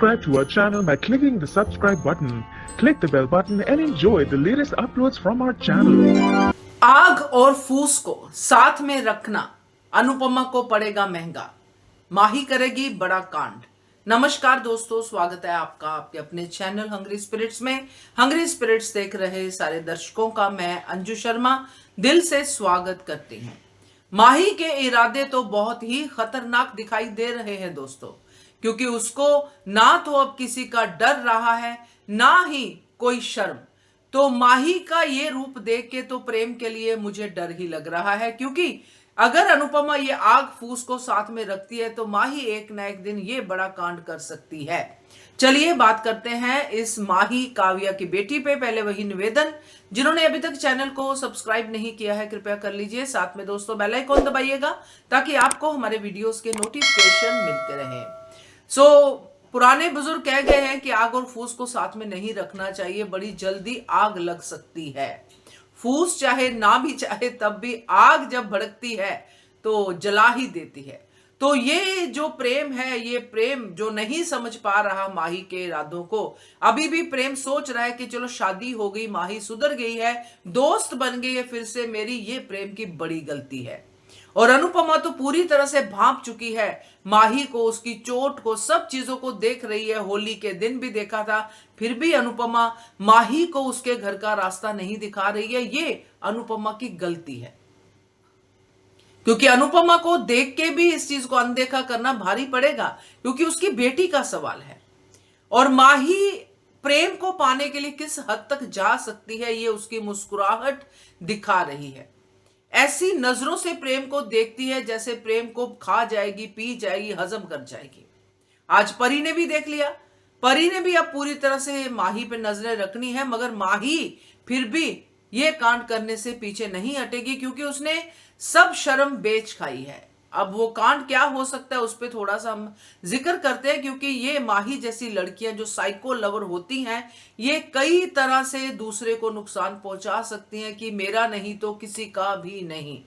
Subscribe to our channel by clicking the subscribe button. Click the bell button and enjoy the latest uploads from our channel. आग और फूस को साथ में रखना अनुपमा को पड़ेगा महंगा, माही करेगी बड़ा कांड। नमस्कार दोस्तों, स्वागत है आपका आपके अपने चैनल हंग्री स्पिरिट्स में। हंग्री स्पिरिट्स देख रहे सारे दर्शकों का मैं अंजू शर्मा दिल से स्वागत करती हूँ। माही के इरादे तो बहुत ही खतरनाक दिखाई दे रहे हैं दोस्तों, क्योंकि उसको ना तो अब किसी का डर रहा है ना ही कोई शर्म। तो माही का ये रूप देख के तो प्रेम के लिए मुझे डर ही लग रहा है, क्योंकि अगर अनुपमा ये आग फूस को साथ में रखती है तो माही एक ना एक दिन ये बड़ा कांड कर सकती है। चलिए बात करते हैं इस माही काव्या की बेटी पे। पहले वही निवेदन, जिन्होंने अभी तक चैनल को सब्सक्राइब नहीं किया है कृपया कर लीजिए, साथ में दोस्तों बेल आइकॉन दबाइएगा ताकि आपको हमारे वीडियोस के नोटिफिकेशन मिलते रहें। पुराने बुजुर्ग कह गए हैं कि आग और फूस को साथ में नहीं रखना चाहिए, बड़ी जल्दी आग लग सकती है। फूस चाहे ना भी चाहे तब भी आग जब भड़कती है तो जला ही देती है। तो ये जो प्रेम है, ये प्रेम जो नहीं समझ पा रहा माही के इरादों को, अभी भी प्रेम सोच रहा है कि चलो शादी हो गई, माही सुधर गई है, दोस्त बन गई है फिर से मेरी, ये प्रेम की बड़ी गलती है। और अनुपमा तो पूरी तरह से भांप चुकी है माही को, उसकी चोट को, सब चीजों को देख रही है। होली के दिन भी देखा था, फिर भी अनुपमा माही को उसके घर का रास्ता नहीं दिखा रही है। ये अनुपमा की गलती है, क्योंकि अनुपमा को देख के भी इस चीज को अनदेखा करना भारी पड़ेगा, क्योंकि उसकी बेटी का सवाल है। और माही प्रेम को पाने के लिए किस हद तक जा सकती है, ये उसकी मुस्कुराहट दिखा रही है। ऐसी नजरों से प्रेम को देखती है जैसे प्रेम को खा जाएगी, पी जाएगी, हजम कर जाएगी। आज परी ने भी देख लिया, परी ने भी अब पूरी तरह से माही पे नजरें रखनी है, मगर माही फिर भी ये कांड करने से पीछे नहीं हटेगी, क्योंकि उसने सब शर्म बेच खाई है। अब वो कांड क्या हो सकता है उस पर थोड़ा सा हम जिक्र करते हैं, क्योंकि ये माही जैसी लड़कियां जो साइको लवर होती हैं, ये कई तरह से दूसरे को नुकसान पहुंचा सकती हैं कि मेरा नहीं तो किसी का भी नहीं।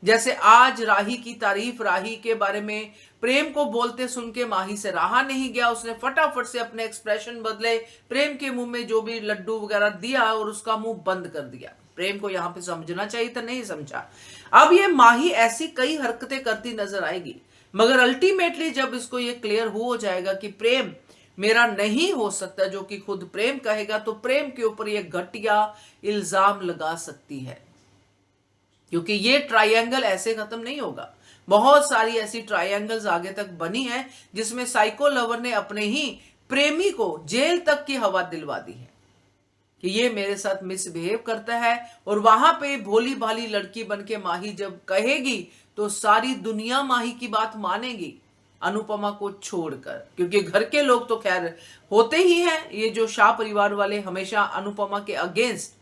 जैसे आज राही की तारीफ, राही के बारे में प्रेम को बोलते सुन के माही से रहा नहीं गया, उसने फटाफट से अपने एक्सप्रेशन बदले, प्रेम के मुंह में जो भी लड्डू वगैरह दिया और उसका मुंह बंद कर दिया। प्रेम को यहां पे समझना चाहिए था, नहीं समझा। अब ये माही ऐसी कई हरकतें करती नजर आएगी, मगर अल्टीमेटली जब इसको ये क्लियर हो जाएगा कि प्रेम मेरा नहीं हो सकता, जो कि खुद प्रेम कहेगा, तो प्रेम के ऊपर ये घटिया इल्जाम लगा सकती है, क्योंकि ये ट्रायंगल ऐसे खत्म नहीं होगा। बहुत सारी ऐसी ट्रायंगल्स आगे तक बनी है जिसमें साइको लवर ने अपने ही प्रेमी को जेल तक की हवा दिलवा दी है कि ये मेरे साथ मिसबिहेव करता है। और वहां पे भोली भाली लड़की बनके माही जब कहेगी तो सारी दुनिया माही की बात मानेगी अनुपमा को छोड़कर, क्योंकि घर के लोग तो खैर होते ही हैं, ये जो शाह परिवार वाले हमेशा अनुपमा के अगेंस्ट।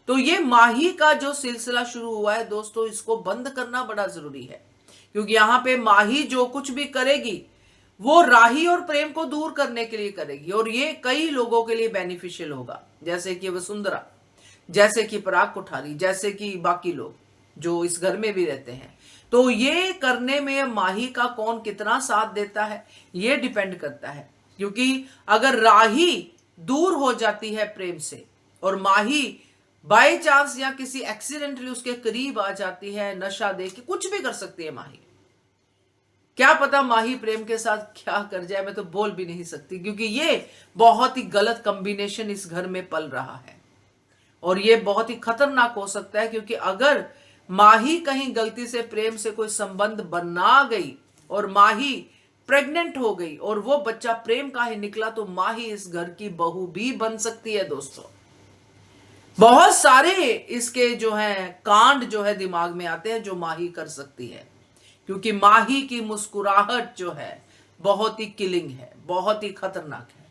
तो ये माही का जो सिलसिला शुरू हुआ है दोस्तों, इसको बंद करना बड़ा जरूरी है, क्योंकि यहाँ पे माही जो कुछ भी करेगी वो राही और प्रेम को दूर करने के लिए करेगी, और ये कई लोगों के लिए बेनिफिशियल होगा, जैसे कि वसुंधरा, जैसे कि पराग कोठारी, जैसे कि बाकी लोग जो इस घर में भी रहते हैं। तो ये करने में माही का कौन कितना साथ देता है ये डिपेंड करता है, क्योंकि अगर राही दूर हो जाती है प्रेम से और माही बाय चांस या किसी एक्सीडेंटली उसके करीब आ जाती है, नशा दे के कुछ भी कर सकती है माही। क्या पता माही प्रेम के साथ क्या कर जाए, मैं तो बोल भी नहीं सकती, क्योंकि ये बहुत ही गलत कॉम्बिनेशन इस घर में पल रहा है और ये बहुत ही खतरनाक हो सकता है। क्योंकि अगर माही कहीं गलती से प्रेम से कोई संबंध बना गई और माही प्रेग्नेंट हो गई और वो बच्चा प्रेम का ही निकला, तो माही इस घर की बहू भी बन सकती है दोस्तों। बहुत सारे इसके जो है कांड जो है दिमाग में आते हैं जो माही कर सकती है, क्योंकि माही की मुस्कुराहट जो है बहुत ही किलिंग है, बहुत ही खतरनाक है।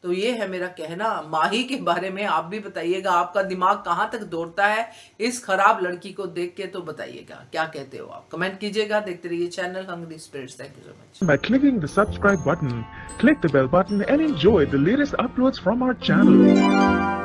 तो ये है मेरा कहना माही के बारे में। आप भी बताइएगा आपका दिमाग कहां तक दौड़ता है इस खराब लड़की को देख के, तो बताइएगा क्या कहते हो आप, कमेंट कीजिएगा। देखते रहिए channel hungry spirits. Thank you so much. By clicking the subscribe button, click the bell button and enjoy the latest uploads from our channel.